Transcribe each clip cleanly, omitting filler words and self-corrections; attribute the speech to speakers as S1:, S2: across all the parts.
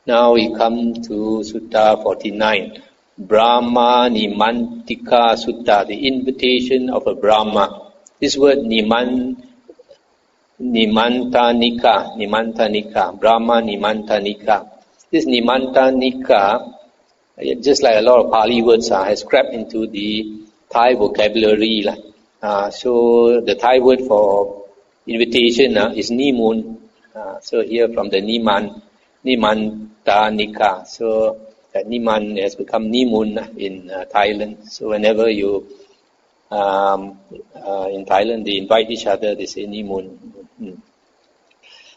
S1: Now we come to Sutta 49, Brahmanimantanika Sutta, the invitation of a Brahma. This word Nimantanika, Brahma Nimantanika. This Nimantanika, just like a lot of Pali words, has crept into the Thai vocabulary. So the Thai word for invitation is Nimun. So here from the Nimantanika. So that Niman has become Nimun in Thailand. So whenever you in Thailand they invite each other, they say Nimun.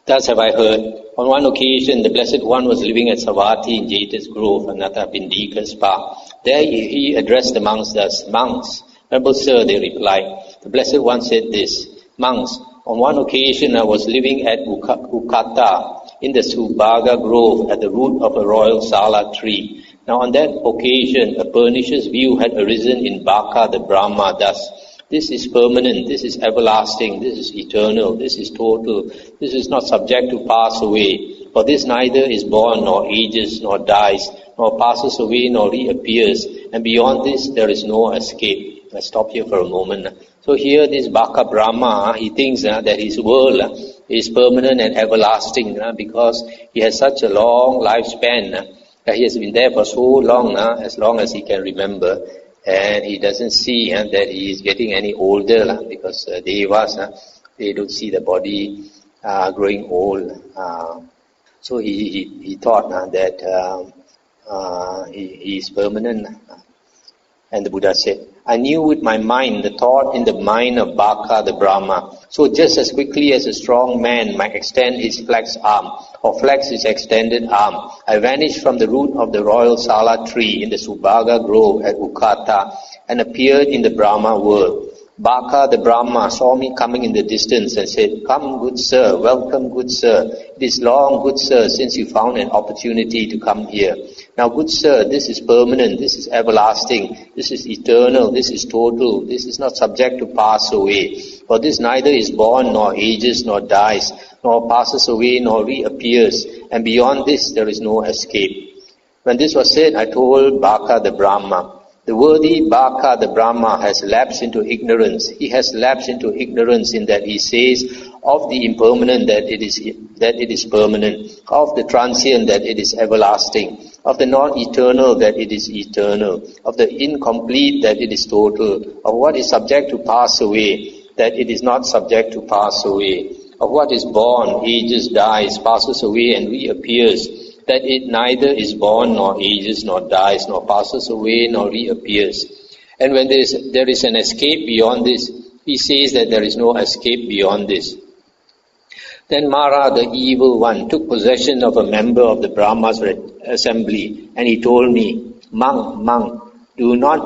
S1: Thus have I heard. On one occasion, the Blessed One was living at Savatthi in Jeta's Grove, Anatta Bindika's spa. There he addressed the monks thus, "Monks, Noble Sir," they replied. The Blessed One said this, "Monks, on one occasion I was living at Ukata in the Subhaga Grove at the root of a royal sala tree. Now on that occasion, a pernicious view had arisen in Baka the Brahma thus: this is permanent, this is everlasting, this is eternal, this is total, this is not subject to pass away. For this neither is born, nor ages, nor dies, nor passes away, nor reappears. And beyond this there is no escape." Let's stop here for a moment. So here this Baka Brahma, he thinks that his world is permanent and everlasting because he has such a long lifespan. He has been there for so long as he can remember. And he doesn't see that he is getting any older because devas, they don't see the body growing old. So he thought that he is permanent. And the Buddha said, "I knew with my mind the thought in the mind of Baka the Brahma. So just as quickly as a strong man might extend his flexed arm, or flex his extended arm, I vanished from the root of the royal sala tree in the Subhaga Grove at Ukata and appeared in the Brahma world. Baka the Brahma saw me coming in the distance and said, 'Come, good sir, welcome, good sir. It is long, good sir, since you found an opportunity to come here. Now, good sir, this is permanent, this is everlasting, this is eternal, this is total, this is not subject to pass away. For this neither is born, nor ages, nor dies, nor passes away, nor reappears. And beyond this there is no escape.' When this was said, I told Baka the Brahma, 'The worthy Baka the Brahma has lapsed into ignorance. He has lapsed into ignorance in that he says of the impermanent that it is permanent, of the transient that it is everlasting, of the non-eternal that it is eternal, of the incomplete that it is total, of what is subject to pass away that it is not subject to pass away, of what is born, ages, dies, passes away and reappears, that it neither is born, nor ages, nor dies, nor passes away, nor reappears. And when there is an escape beyond this, he says that there is no escape beyond this.' Then Mara, the evil one, took possession of a member of the Brahma's assembly, and he told me, 'Monk, do not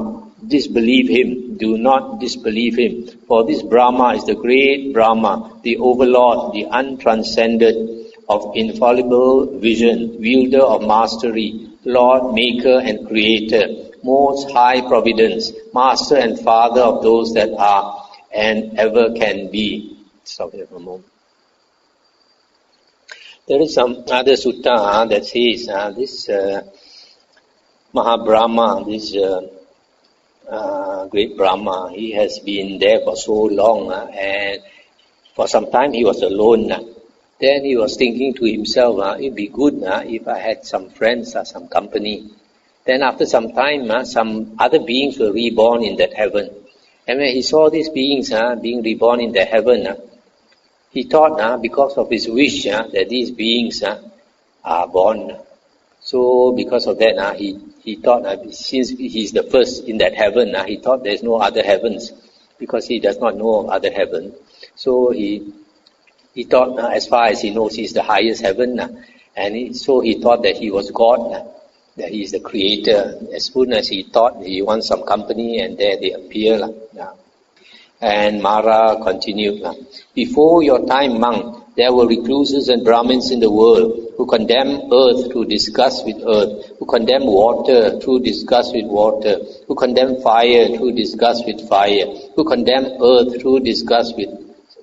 S1: disbelieve him, for this Brahma is the great Brahma, the overlord, the untranscended, of infallible vision, wielder of mastery, Lord, Maker and Creator, most high providence, Master and Father of those that are and ever can be.'" Stop here for a moment. There is some other sutta that says this Mahabrahma, this great Brahma, he has been there for so long and for some time he was alone. Then he was thinking to himself, it'd be good if I had some friends or some company. Then after some time, some other beings were reborn in that heaven. And when he saw these beings being reborn in the heaven, he thought because of his wish that these beings are born. So because of that, he thought since he's the first in that heaven, he thought there's no other heavens because he does not know of other heaven. So he thought, as far as he knows, he's the highest heaven, and so he thought that he was God, that he is the creator. As soon as he thought he wants some company, and there they appear. And Mara continued, "Before your time, monk, there were recluses and Brahmins in the world who condemn earth through disgust with earth, who condemn water through disgust with water, who condemn fire through disgust with fire, who condemn earth through disgust with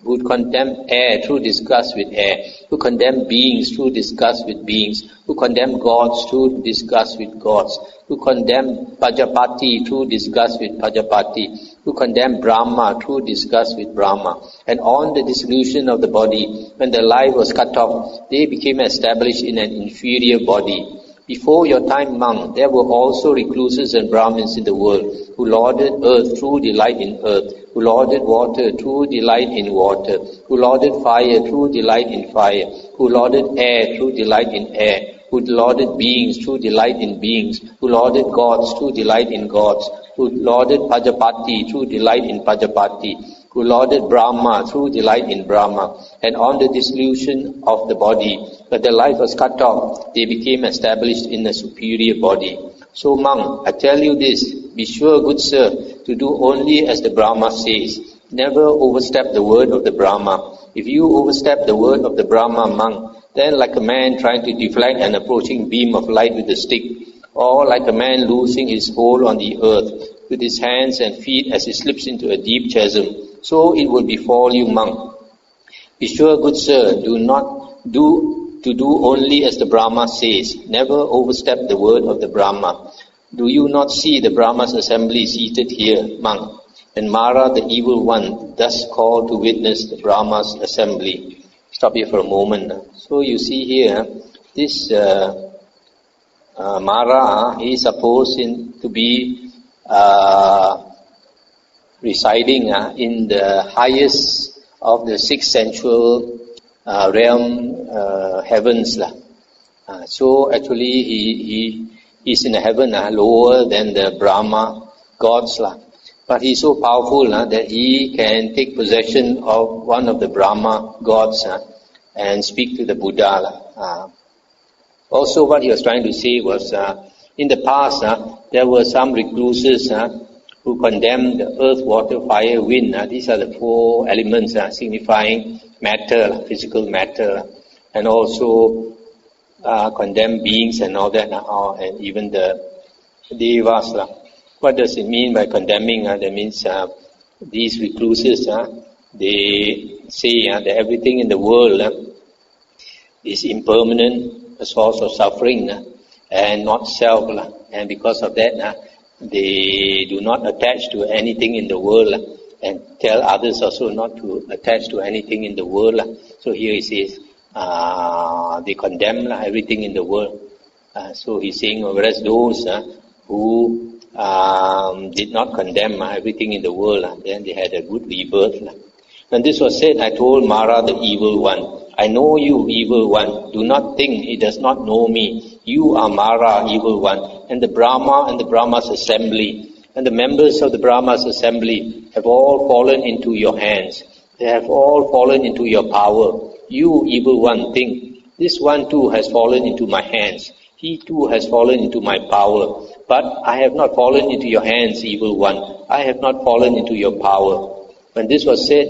S1: who condemn air through disgust with air, who condemn beings through disgust with beings, who condemn gods through disgust with gods, who condemn Pajapati through disgust with Pajapati, who condemn Brahma through disgust with Brahma. And on the dissolution of the body, when the life was cut off, they became established in an inferior body. Before your time, monk, there were also recluses and Brahmins in the world, who lauded earth through delight in earth, who lauded water through delight in water, who lauded fire through delight in fire, who lauded air through delight in air, who lauded beings through delight in beings, who lauded gods through delight in gods, who lauded Pajapati through delight in Pajapati, who lauded Brahma through delight in Brahma. And on the dissolution of the body, when the life was cut off, they became established in a superior body. So monk, I tell you this, be sure, good sir, to do only as the Brahma says. Never overstep the word of the Brahma. If you overstep the word of the Brahma, monk, then like a man trying to deflect an approaching beam of light with a stick, or like a man losing his hold on the earth with his hands and feet as he slips into a deep chasm, so it will befall you, monk. Be sure, good sir, to do only as the Brahma says. Never overstep the word of the Brahma. Do you not see the Brahma's assembly seated here, monk? And Mara, the evil one, thus called to witness the Brahma's assembly. Stop here for a moment. So you see here, this Mara is supposed to be residing in the highest of the six sensual realm heavens. So actually he is in a heaven lower than the Brahma gods. But he is so powerful that he can take possession of one of the Brahma gods and speak to the Buddha. Also what he was trying to say was, in the past there were some recluses who condemned the earth, water, fire, wind. These are the four elements signifying matter, physical matter, and also condemn beings and all that, and even the devas. What does it mean by condemning? That means these recluses, they say that everything in the world is impermanent, a source of suffering, and not self. And because of that, they do not attach to anything in the world, and tell others also not to attach to anything in the world. So here he says, they condemn everything in the world. So he's saying, whereas those who did not condemn everything in the world, then they had a good rebirth. When this was said, I told Mara, the evil one, I know you, evil one. Do not think he does not know me. You are Mara, evil one, and the Brahma and the Brahma's assembly, and the members of the Brahma's assembly have all fallen into your hands. They have all fallen into your power. You, evil one, think, this one too has fallen into my hands. He too has fallen into my power. But I have not fallen into your hands, evil one. I have not fallen into your power. When this was said,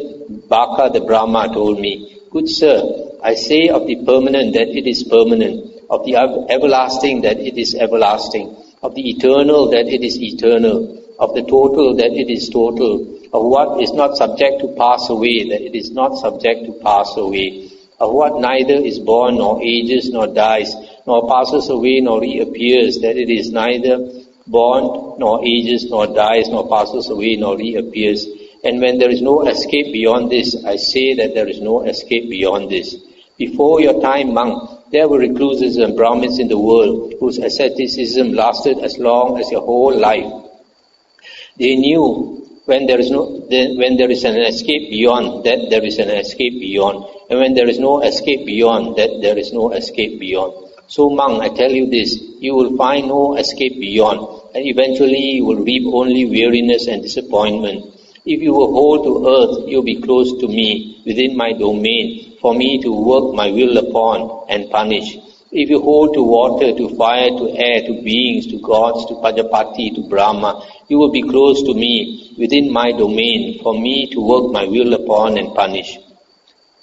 S1: Baka the Brahma told me, good sir, I say of the permanent that it is permanent, of the everlasting that it is everlasting, of the eternal that it is eternal, of the total that it is total, of what is not subject to pass away that it is not subject to pass away, of what neither is born nor ages nor dies, nor passes away nor reappears, that it is neither born nor ages nor dies nor passes away nor reappears. And when there is no escape beyond this, I say that there is no escape beyond this. Before your time, monk, there were recluses and Brahmins in the world whose asceticism lasted as long as your whole life. They knew when there is an escape beyond, that there is an escape beyond. And when there is no escape beyond, that there is no escape beyond. So monk, I tell you this, you will find no escape beyond, and eventually you will reap only weariness and disappointment. If you will hold to earth, you will be close to me, within my domain, for me to work my will upon and punish. If you hold to water, to fire, to air, to beings, to gods, to Pajapati, to Brahma, you will be close to me, within my domain, for me to work my will upon and punish.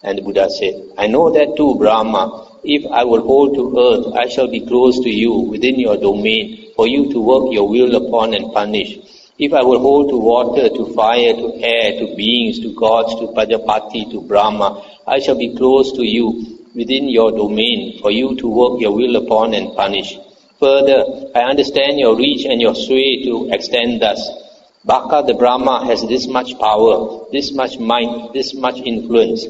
S1: And the Buddha said, I know that too, Brahma. If I will hold to earth, I shall be close to you, within your domain, for you to work your will upon and punish. If I will hold to water, to fire, to air, to beings, to gods, to Prajapati, to Brahma, I shall be close to you, within your domain, for you to work your will upon and punish. Further, I understand your reach and your sway to extend thus. Baka the Brahma has this much power, this much might, this much influence.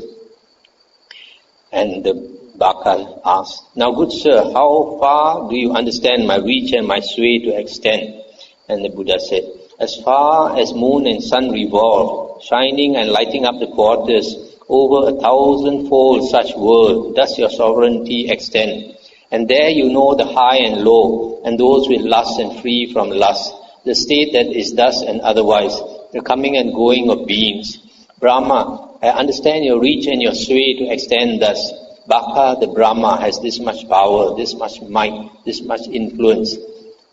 S1: And the Baka asked, now good sir, how far do you understand my reach and my sway to extend? And the Buddha said, as far as moon and sun revolve, shining and lighting up the quarters, over 1,000-fold such world does your sovereignty extend. And there you know the high and low, and those with lust and free from lust, the state that is thus and otherwise, the coming and going of beings. Brahma, I understand your reach and your sway to extend thus. Baka, the Brahma, has this much power, this much might, this much influence.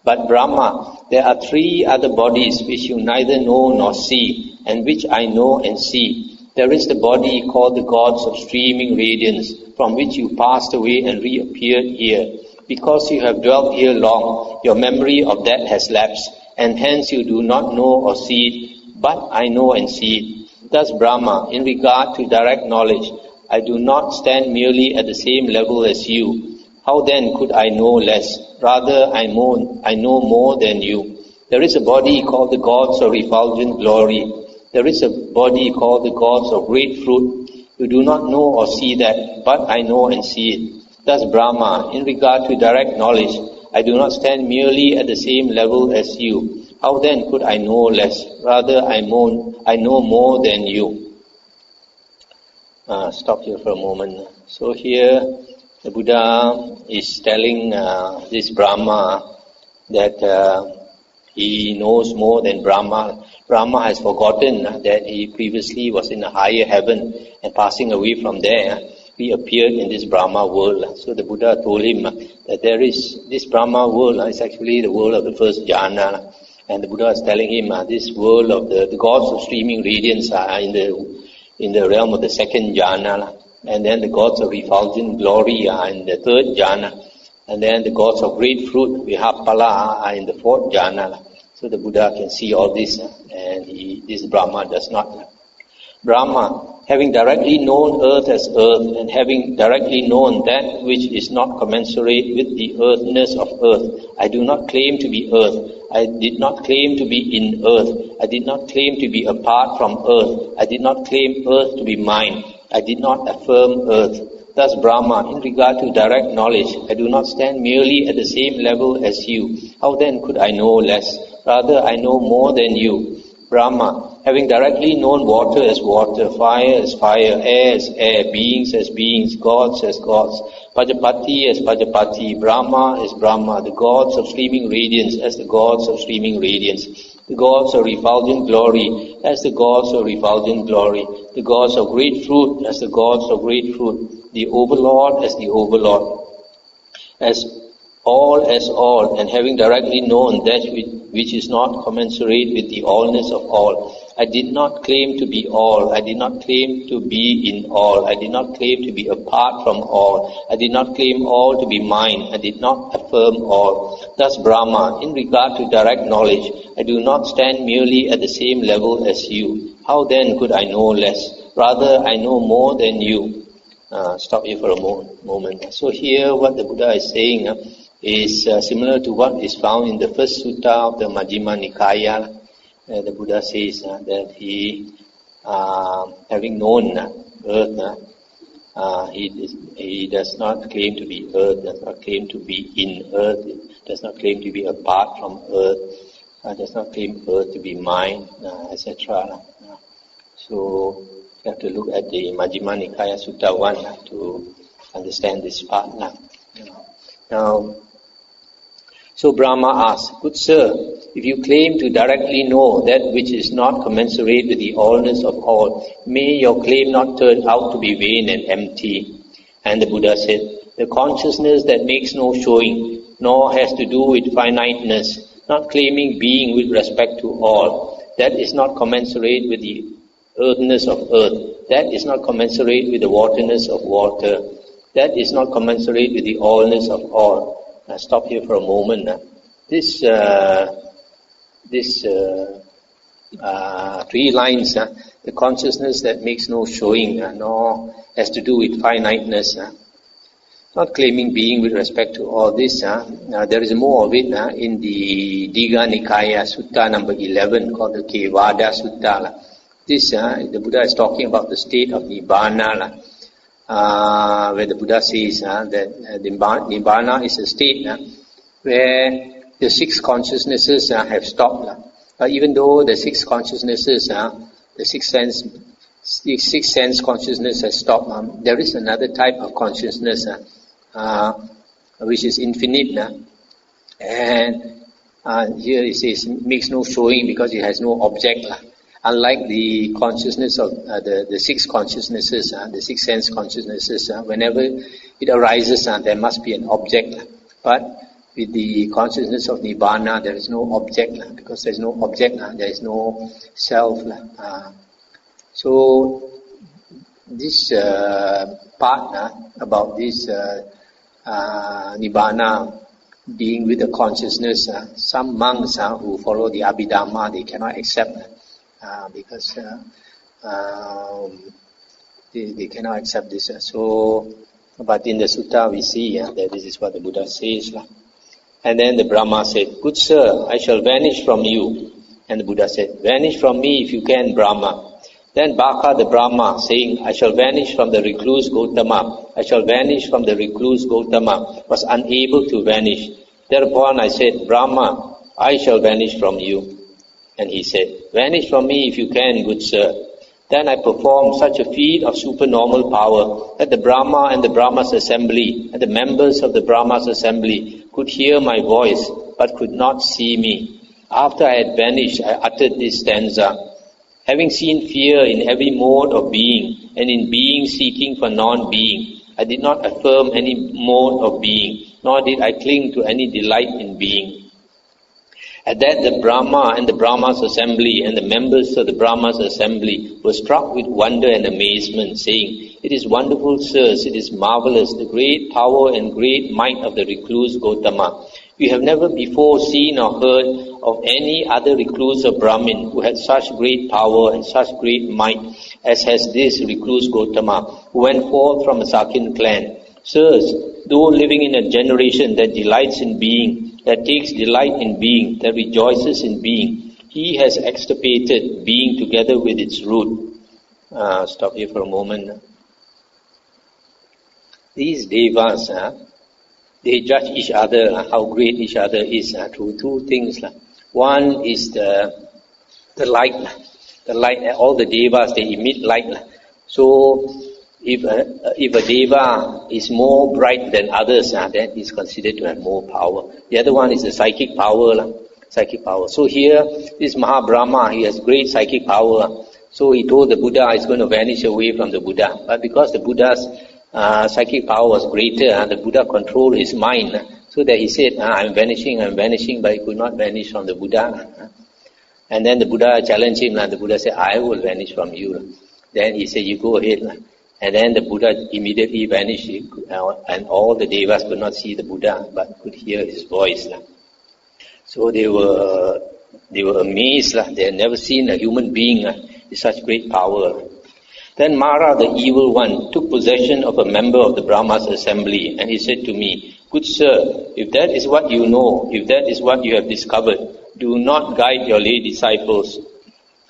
S1: But Brahma, there are 3 other bodies which you neither know nor see, and which I know and see. There is the body called the gods of streaming radiance, from which you passed away and reappeared here. Because you have dwelt here long, your memory of that has lapsed, and hence you do not know or see it, but I know and see it. Thus Brahma, in regard to direct knowledge, I do not stand merely at the same level as you. How then could I know less? Rather, I know more than you. There is a body called the gods of refulgent glory. There is a body called the gods of great fruit. You do not know or see that, but I know and see it. Thus Brahma, in regard to direct knowledge, I do not stand merely at the same level as you. How then could I know less? Rather, I know more than you. Stop here for a moment. So here, the Buddha is telling this Brahma that he knows more than Brahma. Brahma has forgotten that he previously was in a higher heaven, and passing away from there, he appeared in this Brahma world. So the Buddha told him that there is this Brahma world is actually the world of the first jhana. And the Buddha is telling him this world of the gods of streaming radiance are in the realm of the second jhana. And then the gods of refulgent glory are in the third jhana. And then the gods of great fruit, Vihapala, are in the fourth jhana. So the Buddha can see all this, and this Brahma does not. Brahma, having directly known earth as earth, and having directly known that which is not commensurate with the earthness of earth, I do not claim to be earth. I did not claim to be in earth. I did not claim to be apart from earth. I did not claim earth to be mine. I did not affirm earth. Thus Brahma, in regard to direct knowledge, I do not stand merely at the same level as you. How then could I know less? Rather, I know more than you. Brahma, having directly known water as water, fire as fire, air as air, beings as beings, gods as gods, Prajapati as Prajapati, Brahma as Brahma, the gods of streaming radiance as the gods of streaming radiance, the gods of refulgent glory as the gods of refulgent glory, the gods of great fruit as the gods of great fruit, the overlord as the overlord, as all, and having directly known that which is not commensurate with the allness of all. I did not claim to be all. I did not claim to be in all. I did not claim to be apart from all. I did not claim all to be mine. I did not affirm all. Thus Brahma, in regard to direct knowledge, I do not stand merely at the same level as you. How then could I know less? Rather, I know more than you. Stop here for a moment. So here what the Buddha is saying is similar to what is found in the first sutta of the Majjhima Nikaya. The Buddha says that he, having known earth, he does not claim to be earth, does not claim to be in earth, does not claim to be apart from earth, does not claim earth to be mine, etc. So you have to look at the Majjhima Nikaya Sutta 1 to understand this part. Now, so Brahma asked, good sir, if you claim to directly know that which is not commensurate with the allness of all, may your claim not turn out to be vain and empty. And the Buddha said, the consciousness that makes no showing, nor has to do with finiteness, not claiming being with respect to all, that is not commensurate with the earthness of earth, that is not commensurate with the waterness of water, that is not commensurate with the allness of all. Stop here for a moment. This this 3 lines, the consciousness that makes no showing, nor has to do with finiteness, not claiming being with respect to all this. There is more of it in the Majjhima Nikaya Sutta number 11 called the Kevada Sutta. This, the Buddha is talking about the state of Nibbana, where the Buddha says that Nibbana is a state where the 6 consciousnesses have stopped. Even though the 6 consciousnesses, the 6 sense consciousness has stopped, there is another type of consciousness which is infinite, and here it says makes no showing because it has no object. Unlike the consciousness of the 6 consciousnesses, the 6 sense consciousnesses, whenever it arises, there must be an object. But with the consciousness of Nibbana, there is no object. Because there is no object, there is no self. So this part about this Nibbana being with the consciousness, some monks who follow the Abhidhamma, they cannot accept because they cannot accept this. So, but in the sutta we see that this is what the Buddha says. And then the Brahma said, "Good sir, I shall vanish from you." And the Buddha said, "Vanish from me if you can, Brahma." Then Baka the Brahma saying, "I shall vanish from the recluse Gautama. I shall vanish from the recluse Gautama," was unable to vanish. Thereupon I said, "Brahma, I shall vanish from you." And he said, "Vanish from me if you can, good sir." Then I performed such a feat of supernormal power that the Brahma and the Brahma's assembly and the members of the Brahma's assembly could hear my voice but could not see me. After I had vanished, I uttered this stanza. Having seen fear in every mode of being and in being seeking for non-being, I did not affirm any mode of being, nor did I cling to any delight in being. At that the Brahma and the Brahma's assembly and the members of the Brahma's assembly were struck with wonder and amazement, saying, "It is wonderful, sirs, it is marvelous, the great power and great might of the recluse Gautama. We have never before seen or heard of any other recluse or Brahmin who had such great power and such great might as has this recluse Gautama, who went forth from a Sakyan clan. Sirs, though living in a generation that delights in being, that takes delight in being, that rejoices in being, he has extirpated being together with its root." Stop here for a moment. These devas, they judge each other, how great each other is, through 2 things. One is the light. The light, all the devas, they emit light. So if a deva is more bright than others, then he's considered to have more power. The other one is the psychic power. Psychic power. So here, this Mahabrahma, he has great psychic power. So he told the Buddha he's going to vanish away from the Buddha. But because the Buddha's psychic power was greater, and the Buddha controlled his mind, so that he said, I'm vanishing, but he could not vanish from the Buddha. And then the Buddha challenged him, and the Buddha said, I will vanish from you. Then he said, you go ahead. And then the Buddha immediately vanished, and all the devas could not see the Buddha, but could hear his voice. So they were amazed. They had never seen a human being with such great power. Then Mara, the evil one, took possession of a member of the Brahma's assembly, and he said to me, Good sir, if that is what you know, if that is what you have discovered, do not guide your lay disciples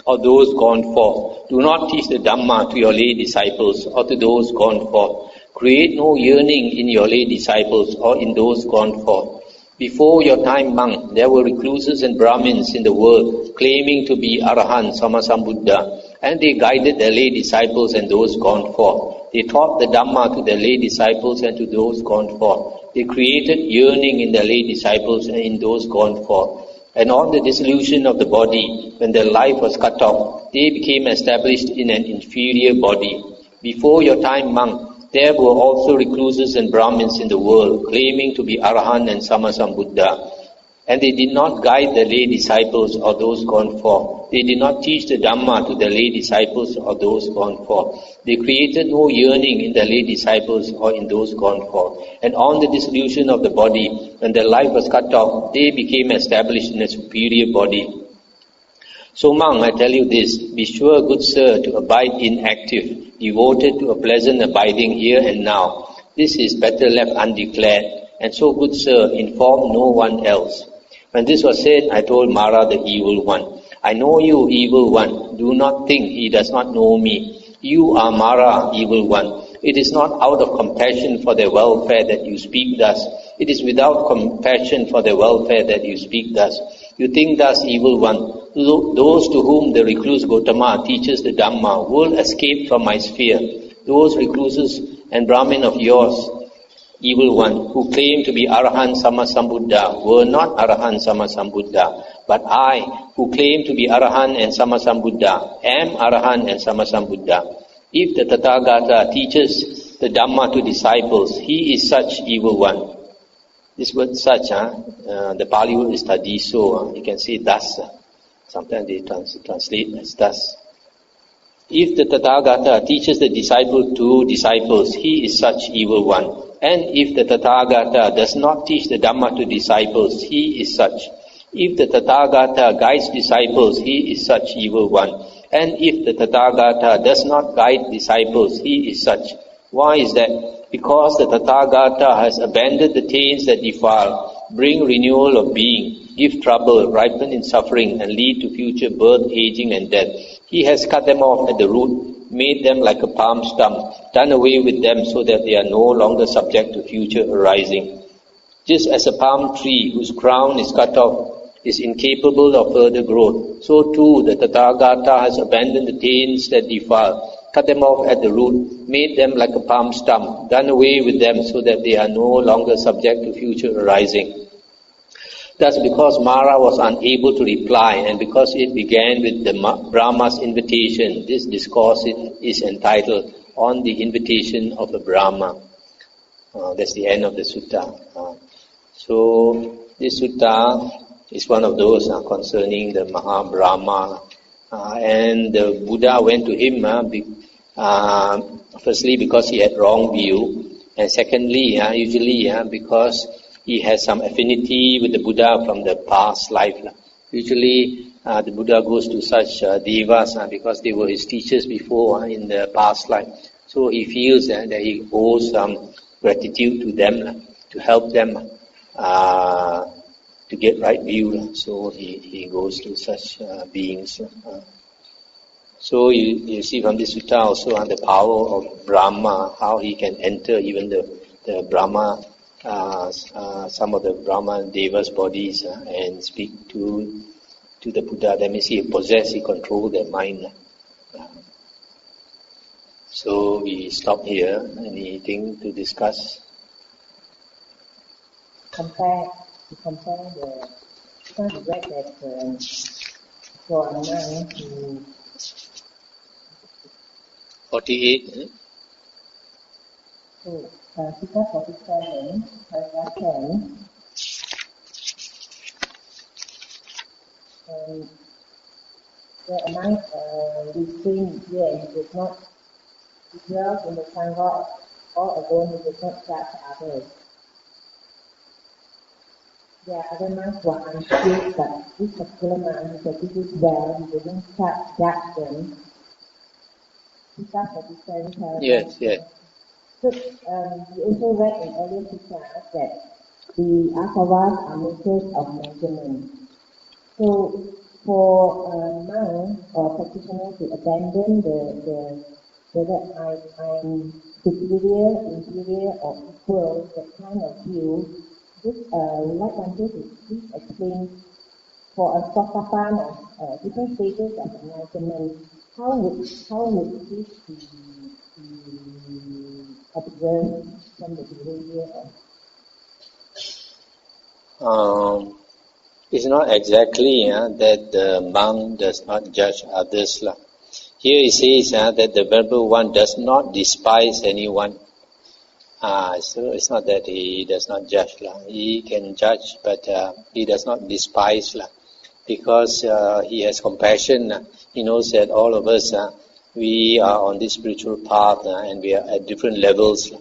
S1: or those gone forth. Do not teach the Dhamma to your lay disciples or to those gone forth. Create no yearning in your lay disciples or in those gone forth. Before your time, monk, there were recluses and Brahmins in the world claiming to be Arahant, Sammasambuddha, and they guided their lay disciples and those gone forth. They taught the Dhamma to their lay disciples and to those gone forth. They created yearning in their lay disciples and in those gone forth. And on the dissolution of the body, when their life was cut off, they became established in an inferior body. Before your time, monk, there were also recluses and Brahmins in the world, claiming to be Arahant and Sammasambuddha. And they did not guide the lay disciples or those gone forth. They did not teach the Dhamma to the lay disciples or those gone forth. They created no yearning in the lay disciples or in those gone forth. And on the dissolution of the body, when their life was cut off, they became established in a superior body. So monk, I tell you this, be sure, good sir, to abide inactive, devoted to a pleasant abiding here and now. This is better left undeclared, and so, good sir, inform no one else. When this was said, I told Mara the evil one, I know you, evil one. Do not think he does not know me. You are Mara, evil one. It is not out of compassion for their welfare that you speak thus. It is without compassion for their welfare that you speak thus. You think thus, evil one. Those to whom the recluse Gotama teaches the Dhamma will escape from my sphere. Those recluses and Brahmin of yours, evil one, who claim to be Arahant Sammasambuddha, were not Arahant Sammasambuddha. But I, who claim to be Arahant and Sammasambuddha, am Arahant and Sammasambuddha. If the Tathagata teaches the Dhamma to disciples, he is such, evil one. This word such, the Pali word is tadiso. You can say thus. Sometimes they translate as thus. If the Tathagata teaches the disciple to disciples, he is such, evil one. And if the Tathagata does not teach the Dhamma to disciples, he is such. If the Tathagata guides disciples, he is such, evil one. And if the Tathagata does not guide disciples, he is such. Why is that? Because the Tathagata has abandoned the taints that defile, bring renewal of being, give trouble, ripen in suffering, and lead to future birth, aging, and death. He has cut them off at the root, made them like a palm stump, done away with them so that they are no longer subject to future arising. Just as a palm tree whose crown is cut off is incapable of further growth, so too the Tathagata has abandoned the taints that defile, cut them off at the root, made them like a palm stump, done away with them so that they are no longer subject to future arising. Thus, because Mara was unable to reply, and because it began with the Brahma's invitation, this discourse is entitled, On the Invitation of the Brahma. That's the end of the sutta. So, this sutta is one of those concerning the Maha-Brahma. And the Buddha went to him, firstly because he had wrong view, and secondly, usually because he has some affinity with the Buddha from the past life. Usually the Buddha goes to such devas because they were his teachers before in the past life. So he feels that he owes some gratitude to them, to help them to get right view. So he goes to such beings. So you see from this sutta also the power of Brahma, how he can enter even the Brahma, some of the Brahma Devas bodies and speak to the Buddha. That means he possess, he control their mind. So we stop here. Anything to discuss?
S2: Compare the, because we read that for a man who
S1: 48.
S2: So, Sutta 47, paragraph 10, where a man restrained here, he does not dwell in the Sangha or alone, he does not judge others. There are other monks who are unskilled, but this particular monk who practices well, he doesn't judge them. Sutta 47, paragraph 10.
S1: Yes.
S2: So, we also read in earlier suttas that the asavas are makers of measurement. So, for a monk or practitioner to abandon the whether I'm superior, inferior, or equal, that kind of view, this we'd like Bhante to please explain for a sotapanna, different stages of enlightenment, how would this be observed from the behavior of?
S1: It's not exactly that the monk does not judge others. Here it says that the Venerable One does not despise anyone. So it's not that he does not judge. He can judge, but he does not despise. Because he has compassion. He knows that all of us, we are on this spiritual path and we are at different levels.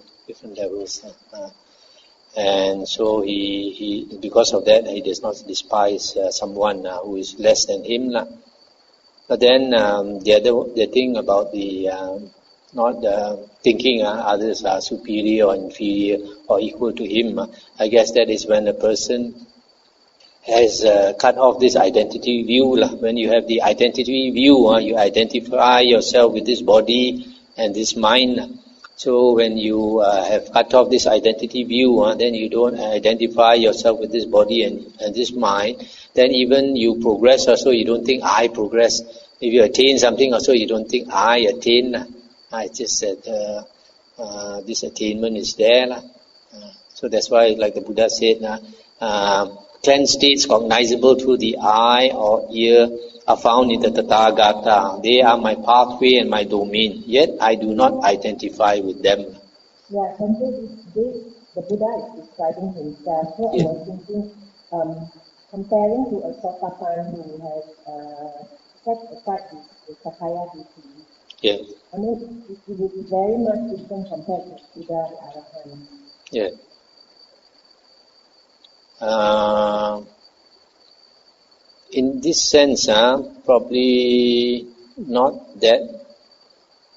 S1: And so he because of that, he does not despise someone who is less than him. But then the thing about the not thinking others are superior or inferior or equal to him, I guess that is when a person has cut off this identity view. When you have the identity view, you identify yourself with this body and this mind. So when you have cut off this identity view, then you don't identify yourself with this body and this mind, then even you progress also, you don't think I progress. If you attain something also, you don't think I attain. It's just that this attainment is there. So that's why, like the Buddha said, cleansed states cognizable through the eye or ear are found in the Tathagata. They are my pathway and my domain, yet I do not identify with them.
S2: Yeah, the Buddha is describing himself. So I was thinking, comparing to a Sotapan who has set aside his Sakaya Ditti.
S1: Yeah.
S2: I mean, it would be very much different compared to Buddha the Arahant.
S1: Yeah. In this sense, probably not that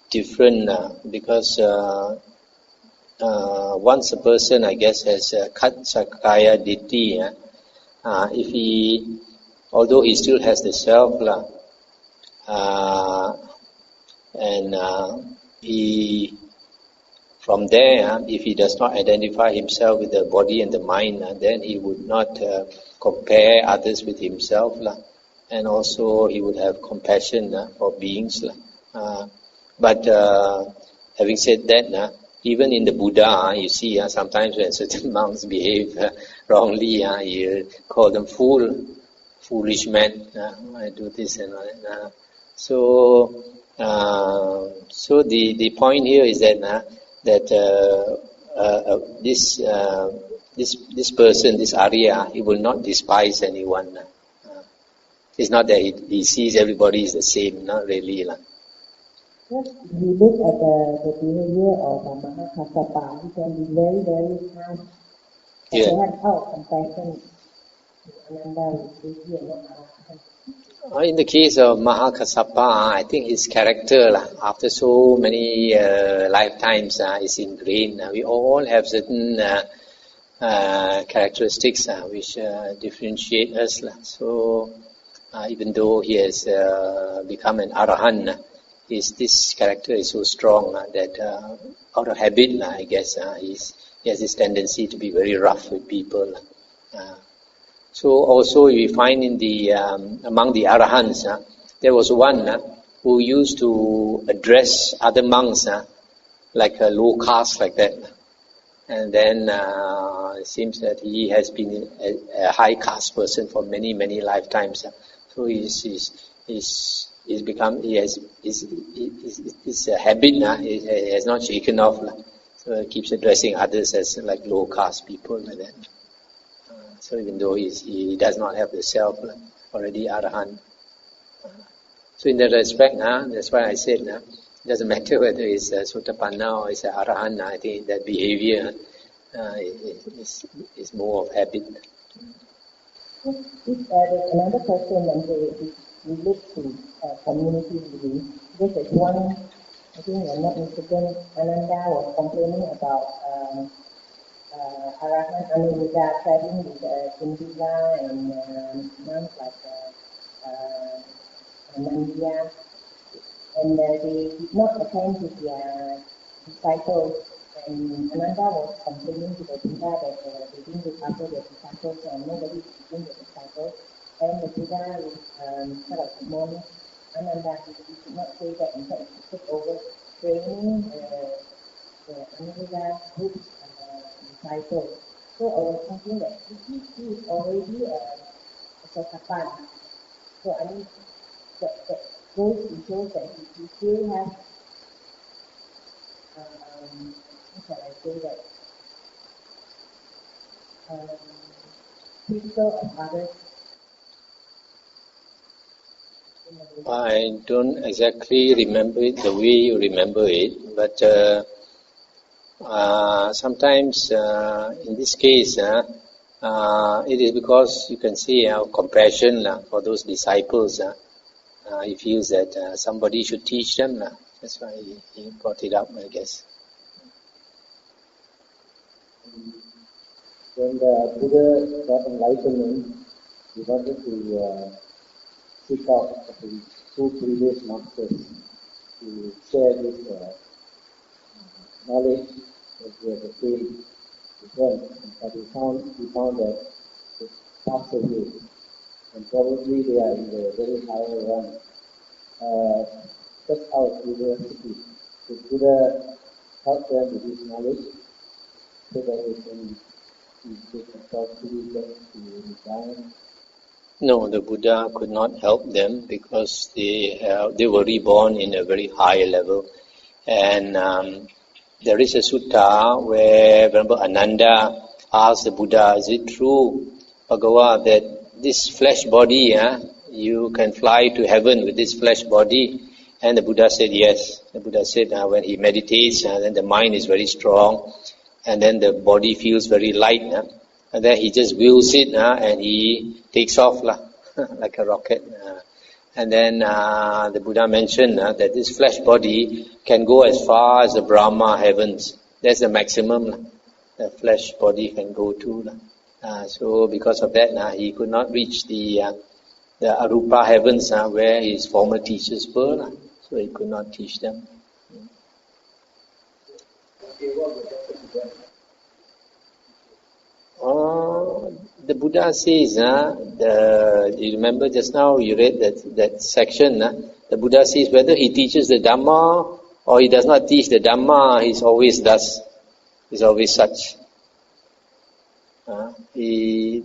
S1: different, because once a person, I guess, has cut Sakaya Ditti, if he, although he still has the self, and he, from there, if he does not identify himself with the body and the mind, then he would not compare others with himself, and also he would have compassion for beings. But having said that, even in the Buddha, you see, sometimes when certain monks behave wrongly, you call them foolish men. I do this and all that. So the point here is that this person, this Arya, he will not despise anyone. It's not that he sees everybody is the same, not really.
S2: Yes, if you look at the behavior of Mahathera, he can be very, very kind.
S1: Yeah.
S2: Perhaps out of compassion, Ananda is here, not Arahant.
S1: In the case of Mahakassapa, I think his character, after so many lifetimes, is ingrained. We all have certain characteristics which differentiate us. So even though he has become an Arahant, this character is so strong that out of habit, I guess, he has this tendency to be very rough with people. So also we find in the among the Arahants, there was one who used to address other monks like a low caste like that, and then it seems that he has been a high caste person for many lifetimes. So his habit he has not shaken off. So he keeps addressing others as like low caste people like that. So even though he does not have the self, already Arahant. So in that respect, that's why I said, it doesn't matter whether it's Sotapanna or it's Arahant. I think that behavior is more of habit.
S2: There's another question and it relates to community living. This is one, I think I'm not mistaken, Ananda was complaining about Arahant Anuruddha traveling with Kundila and monks like Nandiya, and they did not attend to their disciples. And Ananda was complaining to the Buddha that they didn't look after their disciples and nobody is teaching the disciples. And the Buddha sort of admonished Ananda, he should not say that. In fact, he should take over training the Anuruddha group disciples. So I was thinking that he is already a Sotapan. So I mean, that goes to show that he still has, how shall I say that, critical of others.
S1: I don't exactly remember it the way you remember it, but sometimes in this case, it is because you can see our compassion for those disciples. He feels that somebody should teach them. That's why he brought it up, I guess.
S3: When the Buddha got enlightenment, he wanted to seek out the two previous masters to share this knowledge that he had attained with them. But he found that it passed away, and probably they are in the very higher run. Just out of curiosity, the Buddha help them with this knowledge so that they can
S1: No, the Buddha could not help them because they were reborn in a very high level. And there is a sutta where remember Ananda asked the Buddha, is it true, Bhagawa, that this flesh body, you can fly to heaven with this flesh body? And the Buddha said yes. The Buddha said when he meditates, then the mind is very strong, and then the body feels very light, and then he just wheels it and he takes off like a rocket. And then the Buddha mentioned that this flesh body can go as far as the Brahma heavens. That's the maximum the flesh body can go to. So because of that, he could not reach the Arupa heavens where his former teachers were. So he could not teach them. The Buddha says, you remember just now you read that section, the Buddha says whether he teaches the Dhamma or he does not teach the Dhamma, he's always thus, he's always such. He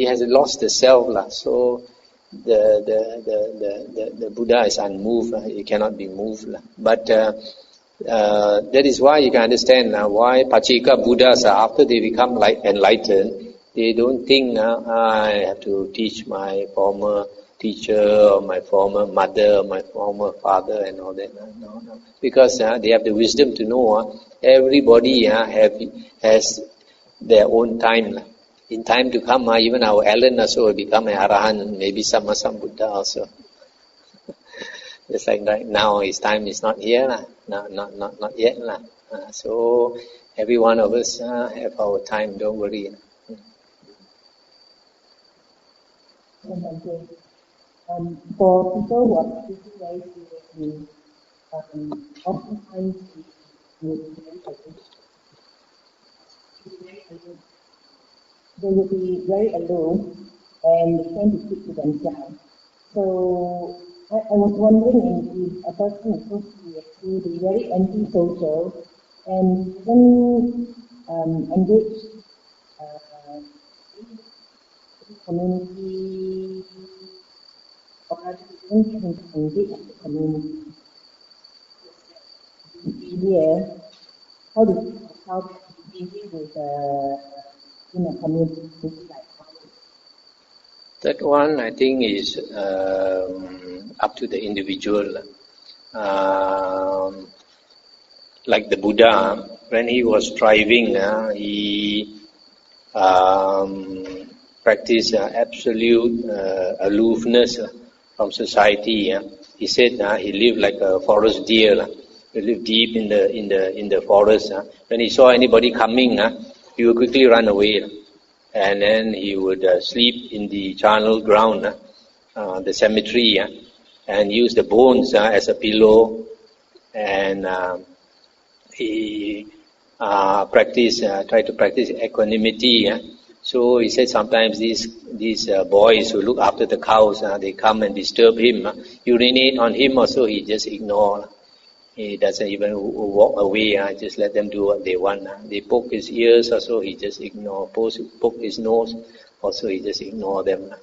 S1: has lost the self, so the Buddha is unmoved, he cannot be moved. But that is why you can understand why Pachika Buddhas, after they become enlightened, they don't think I have to teach my former teacher or my former mother or my former father and all that. No. Because they have the wisdom to know everybody has their own time. In time to come, even our Alan also will become an Arahant, maybe some Buddha also. Just like right now, his time is not here, not yet. So every one of us have our time, don't worry.
S2: For people who are speaking very seriously, oftentimes they will be very alone and they tend to keep to themselves. So I was wondering if a person is supposed to be very antisocial and even engage community or even engage the community. Here, how do engage with in a community like ours?
S1: That one I think is up to the individual. Like the Buddha, when he was striving, he practiced absolute aloofness from society. He said he lived like a forest deer. He lived deep in the forest. When he saw anybody coming, he would quickly run away, and then he would sleep in the charnel ground, the cemetery, and use the bones as a pillow, and he tried to practice equanimity. So he said sometimes these boys who look after the cows, they come and disturb him, urinate on him, also he just ignore. He doesn't even walk away, just let them do what they want. They poke his ears, also he just ignore. Poke his nose, also he just ignore them.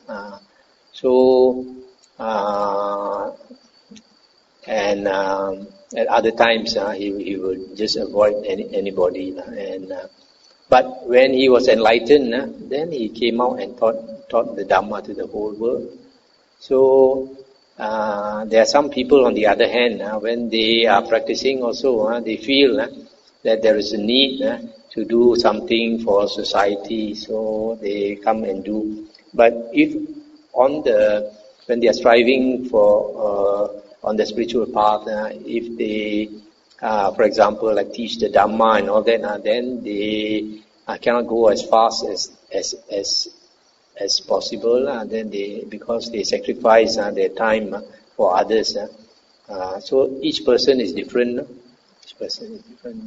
S1: And at other times he would just avoid anybody. But when he was enlightened, then he came out and taught the Dhamma to the whole world. So there are some people, on the other hand, when they are practicing also, they feel that there is a need to do something for society, so they come and do. But if on the when they are striving for on the spiritual path, if they, for example, like teach the Dhamma and all that, then they cannot go as fast as possible. Then because they sacrifice their time for others. So each person is different. Each person is different.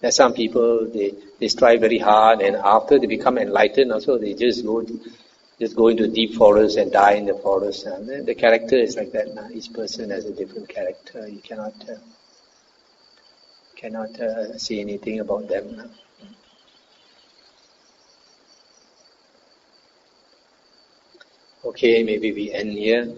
S1: There are some people they strive very hard, and after they become enlightened, also they just go into deep forest and die in the forest. The character is like that. Each person has a different character. You cannot say anything about them. Okay, maybe we end here.